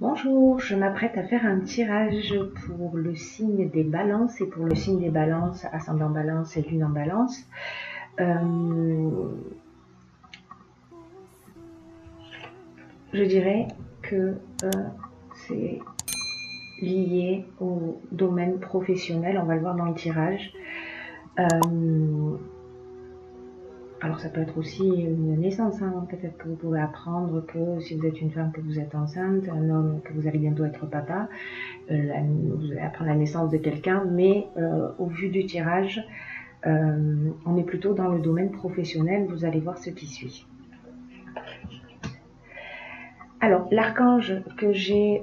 Bonjour, je m'apprête à faire un tirage pour le signe des balances et pour le signe des balances, ascendant balance et lune en balance. Je dirais que c'est lié au domaine professionnel, on va le voir dans le tirage. Alors ça peut être aussi une naissance, hein. Peut-être que vous pouvez apprendre que si vous êtes une femme que vous êtes enceinte, un homme que vous allez bientôt être papa, vous allez apprendre la naissance de quelqu'un, mais au vu du tirage, on est plutôt dans le domaine professionnel, vous allez voir ce qui suit. Alors, l'archange que j'ai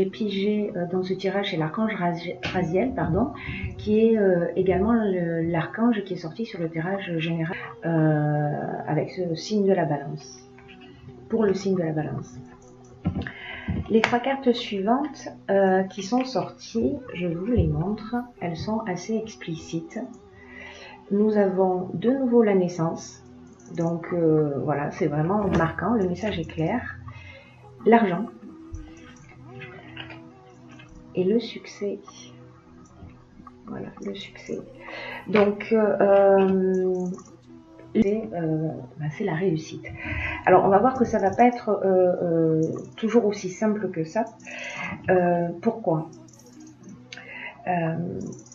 pigé dans ce tirage, c'est l'archange Raziel, qui est également l'archange qui est sorti sur le tirage général avec ce signe de la balance, pour le signe de la balance. Les trois cartes suivantes qui sont sorties, je vous les montre, elles sont assez explicites. Nous avons de nouveau la naissance, donc voilà, c'est vraiment marquant, le message est clair. L'argent et le succès. Voilà, le succès. Donc, c'est la réussite. Alors, on va voir que ça va pas être toujours aussi simple que ça. Pourquoi ?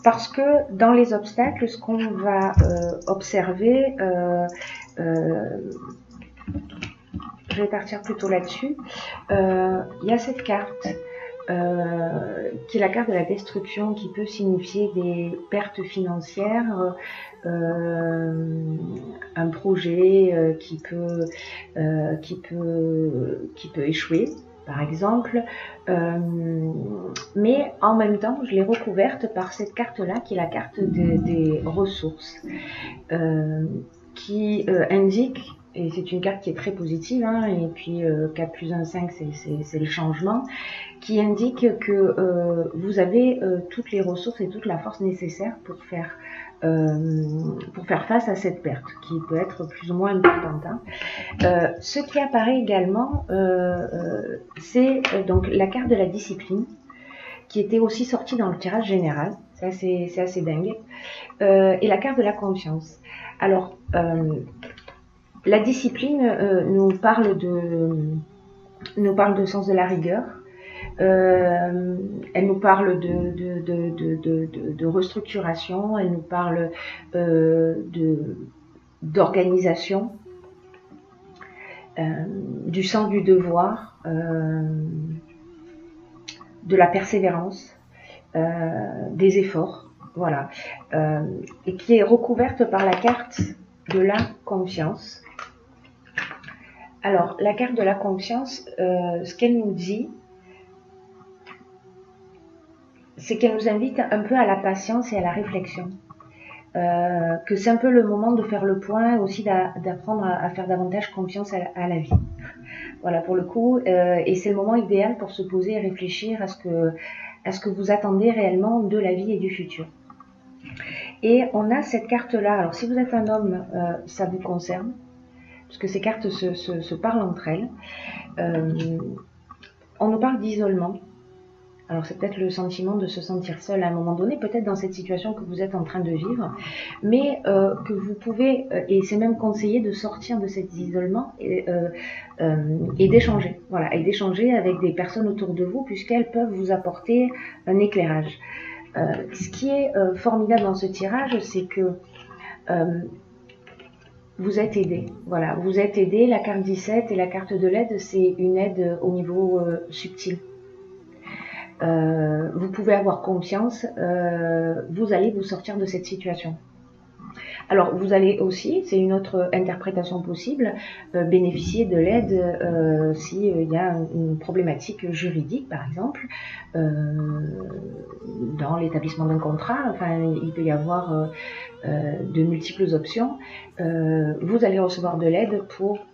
Parce que dans les obstacles, ce qu'on va observer, je vais partir plutôt là-dessus, il y a cette carte qui est la carte de la destruction, qui peut signifier des pertes financières, un projet qui peut échouer, par exemple, mais en même temps je l'ai recouverte par cette carte là qui est la carte des ressources, qui indique, et c'est une carte qui est très positive, hein, et puis 4 plus 1, 5, c'est le changement, qui indique que vous avez toutes les ressources et toute la force nécessaire pour faire face à cette perte, qui peut être plus ou moins importante. Hein. Ce qui apparaît également, c'est donc la carte de la discipline, qui était aussi sortie dans le tirage général, c'est assez dingue, et la carte de la confiance. Alors, la discipline nous parle de sens de la rigueur. Elle nous parle de restructuration, elle nous parle d'organisation, du sens du devoir, de la persévérance, des efforts, voilà, et qui est recouverte par la carte de la confiance. Alors, la carte de la confiance, ce qu'elle nous dit, c'est qu'elle nous invite un peu à la patience et à la réflexion. Que c'est un peu le moment de faire le point, aussi d'apprendre à faire davantage confiance à la vie. Voilà, pour le coup, et c'est le moment idéal pour se poser et réfléchir à ce que vous attendez réellement de la vie et du futur. Et on a cette carte-là, alors si vous êtes un homme, ça vous concerne, parce que ces cartes se parlent entre elles. On nous parle d'isolement. Alors c'est peut-être le sentiment de se sentir seul à un moment donné, peut-être dans cette situation que vous êtes en train de vivre, mais que vous pouvez, et c'est même conseillé de sortir de cet isolement et d'échanger, voilà, et d'échanger avec des personnes autour de vous, puisqu'elles peuvent vous apporter un éclairage. Ce qui est formidable dans ce tirage, c'est que vous êtes aidé, voilà, vous êtes aidé. La carte 17 et la carte de l'aide, c'est une aide au niveau subtil. Vous pouvez avoir confiance, vous allez vous sortir de cette situation. Alors vous allez aussi, c'est une autre interprétation possible, bénéficier de l'aide s'il y a une problématique juridique, par exemple, dans l'établissement d'un contrat. Enfin, il peut y avoir de multiples options. Vous allez recevoir de l'aide pour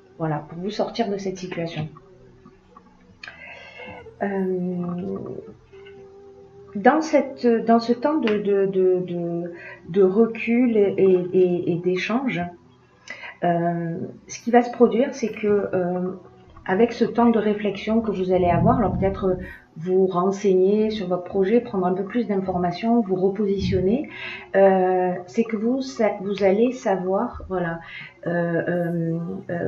vous sortir de cette situation. Dans ce temps de recul et d'échange, ce qui va se produire, c'est que avec ce temps de réflexion que vous allez avoir, alors peut-être vous renseigner sur votre projet, prendre un peu plus d'informations, vous repositionner, c'est que vous allez savoir, voilà,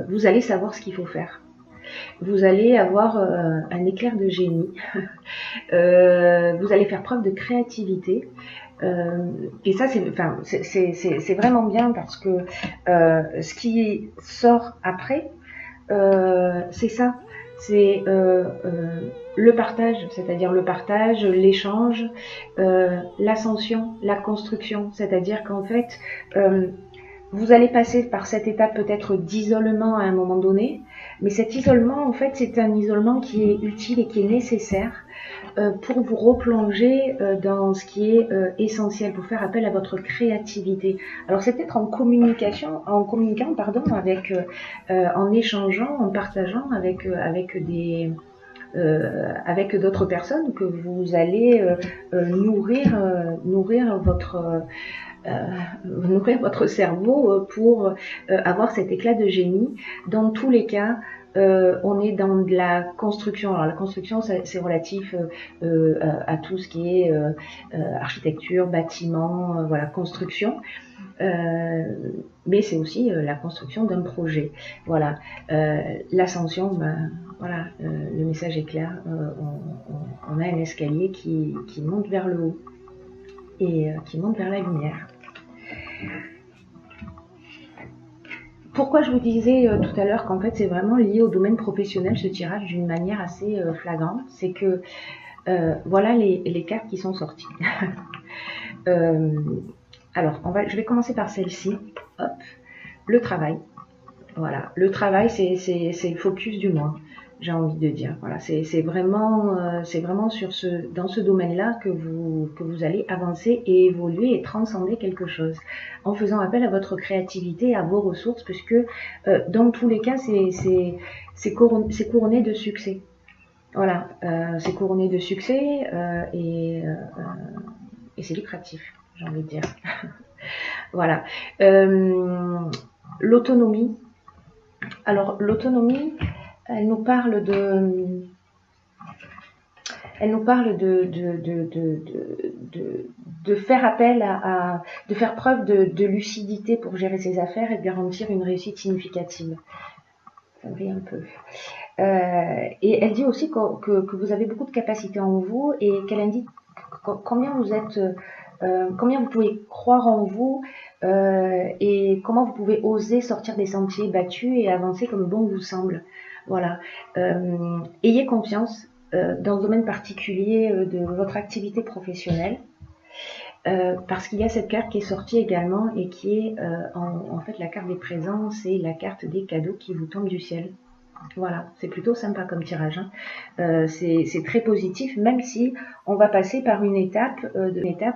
vous allez savoir ce qu'il faut faire. Vous allez avoir un éclair de génie, vous allez faire preuve de créativité. Et ça, c'est vraiment bien parce que ce qui sort après, c'est ça, c'est le partage, c'est-à-dire le partage, l'échange, l'ascension, la construction, c'est-à-dire qu'en fait, vous allez passer par cette étape peut-être d'isolement à un moment donné, mais cet isolement, en fait, c'est un isolement qui est utile et qui est nécessaire pour vous replonger dans ce qui est essentiel, pour faire appel à votre créativité. Alors c'est peut-être en communication, en communiquant, pardon, avec, en échangeant, en partageant avec avec d'autres personnes que vous allez nourrir votre cerveau pour avoir cet éclat de génie. Dans tous les cas, on est dans de la construction. Alors la construction, c'est relatif à tout ce qui est architecture, bâtiment, voilà, construction. Mais c'est aussi la construction d'un projet. Voilà, l'ascension, ben, voilà, le message est clair. On a un escalier qui monte vers le haut et qui monte vers la lumière. Pourquoi je vous disais tout à l'heure qu'en fait c'est vraiment lié au domaine professionnel ce tirage d'une manière assez flagrante, c'est que voilà les cartes qui sont sorties. Alors je vais commencer par celle-ci. Hop, le travail. Voilà, le travail c'est le focus du mois, j'ai envie de dire. Voilà, c'est vraiment dans ce domaine-là que vous allez avancer et évoluer et transcender quelque chose en faisant appel à votre créativité, à vos ressources, puisque dans tous les cas c'est couronné de succès. Voilà, c'est couronné de succès et c'est lucratif, j'ai envie de dire. Voilà, l'autonomie. Alors l'autonomie, elle nous parle de faire appel de faire preuve de lucidité pour gérer ses affaires et de garantir une réussite significative. Ça brille un peu. Et elle dit aussi que vous avez beaucoup de capacités en vous et qu'elle indique combien vous pouvez croire en vous et comment vous pouvez oser sortir des sentiers battus et avancer comme bon vous semble. Voilà. Ayez confiance dans le domaine particulier de votre activité professionnelle. Parce qu'il y a cette carte qui est sortie également et qui est en fait la carte des présents, c'est la carte des cadeaux qui vous tombent du ciel. Voilà, c'est plutôt sympa comme tirage. Hein. C'est très positif, même si on va passer par une étape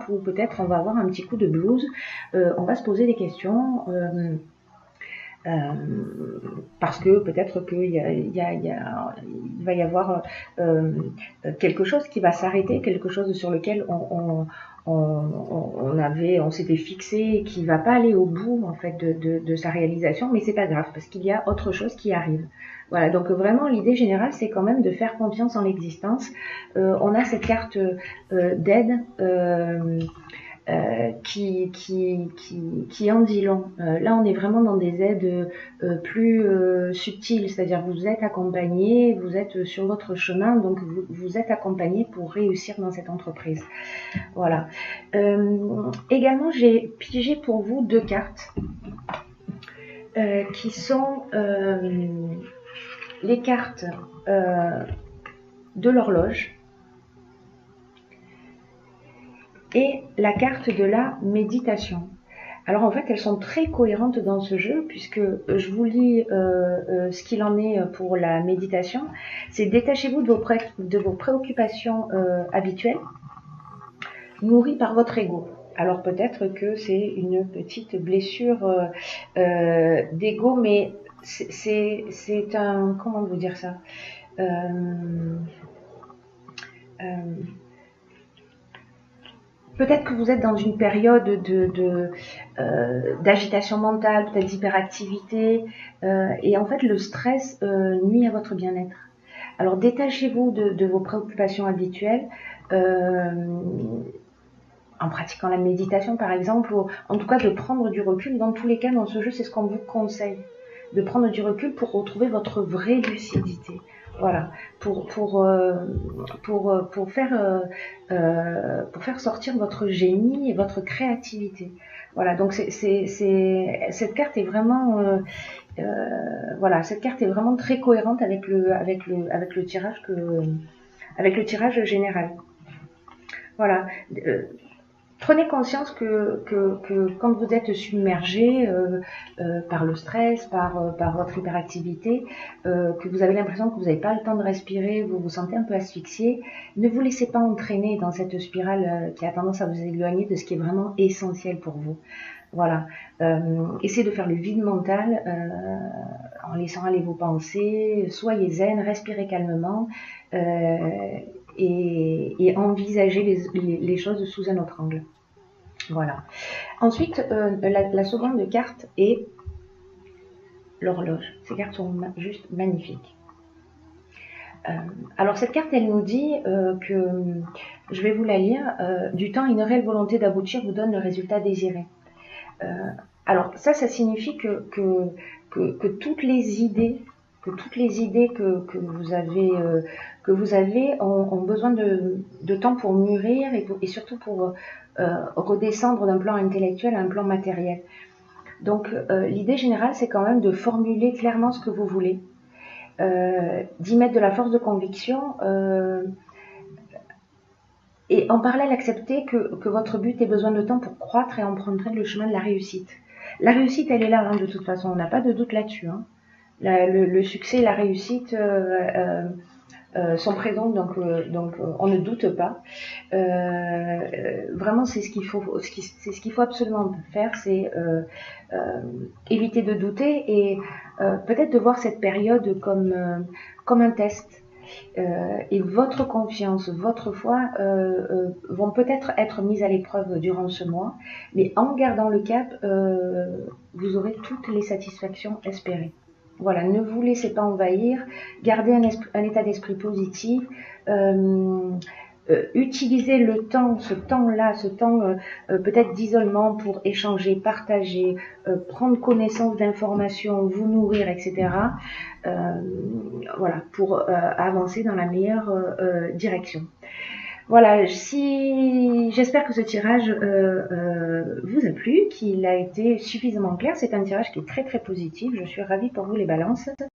où peut-être on va avoir un petit coup de blues. On va se poser des questions. Parce que peut-être qu'il va y avoir quelque chose qui va s'arrêter, quelque chose sur lequel on s'était fixé et qui va pas aller au bout en fait de sa réalisation, mais c'est pas grave parce qu'il y a autre chose qui arrive. Voilà, donc vraiment l'idée générale c'est quand même de faire confiance en l'existence. On a cette carte d'aide qui en dit long. Là, on est vraiment dans des aides plus subtiles, c'est-à-dire vous êtes accompagné, vous êtes sur votre chemin, donc vous êtes accompagné pour réussir dans cette entreprise. Voilà. Également, j'ai pigé pour vous deux cartes qui sont les cartes de l'horloge et la carte de la méditation. Alors en fait, elles sont très cohérentes dans ce jeu puisque je vous lis ce qu'il en est pour la méditation. C'est détachez-vous de vos préoccupations habituelles, nourries par votre ego. Alors peut-être que c'est une petite blessure d'ego, mais c'est un... Comment vous dire ça Peut-être que vous êtes dans une période d'agitation mentale, peut-être d'hyperactivité, et en fait le stress nuit à votre bien-être. Alors détachez-vous de vos préoccupations habituelles en pratiquant la méditation par exemple, ou en tout cas de prendre du recul. Dans tous les cas, dans ce jeu, c'est ce qu'on vous conseille, de prendre du recul pour retrouver votre vraie lucidité. Voilà, pour faire sortir votre génie et votre créativité. Voilà, donc cette carte est vraiment voilà, cette carte est vraiment très cohérente avec le tirage général. Voilà. Prenez conscience que quand vous êtes submergé par le stress, par votre hyperactivité, que vous avez l'impression que vous n'avez pas le temps de respirer, vous vous sentez un peu asphyxié, ne vous laissez pas entraîner dans cette spirale qui a tendance à vous éloigner de ce qui est vraiment essentiel pour vous. Voilà. Essayez de faire le vide mental en laissant aller vos pensées, soyez zen, respirez calmement et envisagez les choses sous un autre angle. Voilà. Ensuite, la seconde carte est l'horloge. Ces cartes sont juste magnifiques. Alors cette carte, elle nous dit que, je vais vous la lire, du temps, une réelle volonté d'aboutir vous donne le résultat désiré. Alors ça signifie que toutes les idées que vous avez ont besoin de temps pour mûrir et surtout pour redescendre d'un plan intellectuel à un plan matériel. Donc l'idée générale, c'est quand même de formuler clairement ce que vous voulez, d'y mettre de la force de conviction et en parallèle accepter que votre but ait besoin de temps pour croître et emprunter le chemin de la réussite. La réussite, elle est là, hein, de toute façon, on n'a pas de doute là-dessus. Hein. Le succès et la réussite sont présents, donc on ne doute pas. Vraiment, c'est ce qu'il faut absolument faire, c'est éviter de douter et peut-être de voir cette période comme un test. Et votre confiance, votre foi vont peut-être être mises à l'épreuve durant ce mois, mais en gardant le cap, vous aurez toutes les satisfactions espérées. Voilà, ne vous laissez pas envahir, gardez un état d'esprit positif, utilisez le temps, ce temps-là, ce temps peut-être d'isolement pour échanger, partager, prendre connaissance d'informations, vous nourrir, etc. Voilà, pour avancer dans la meilleure direction. Voilà, j'espère que ce tirage vous a plu, qu'il a été suffisamment clair. C'est un tirage qui est très très positif. Je suis ravie pour vous les balances.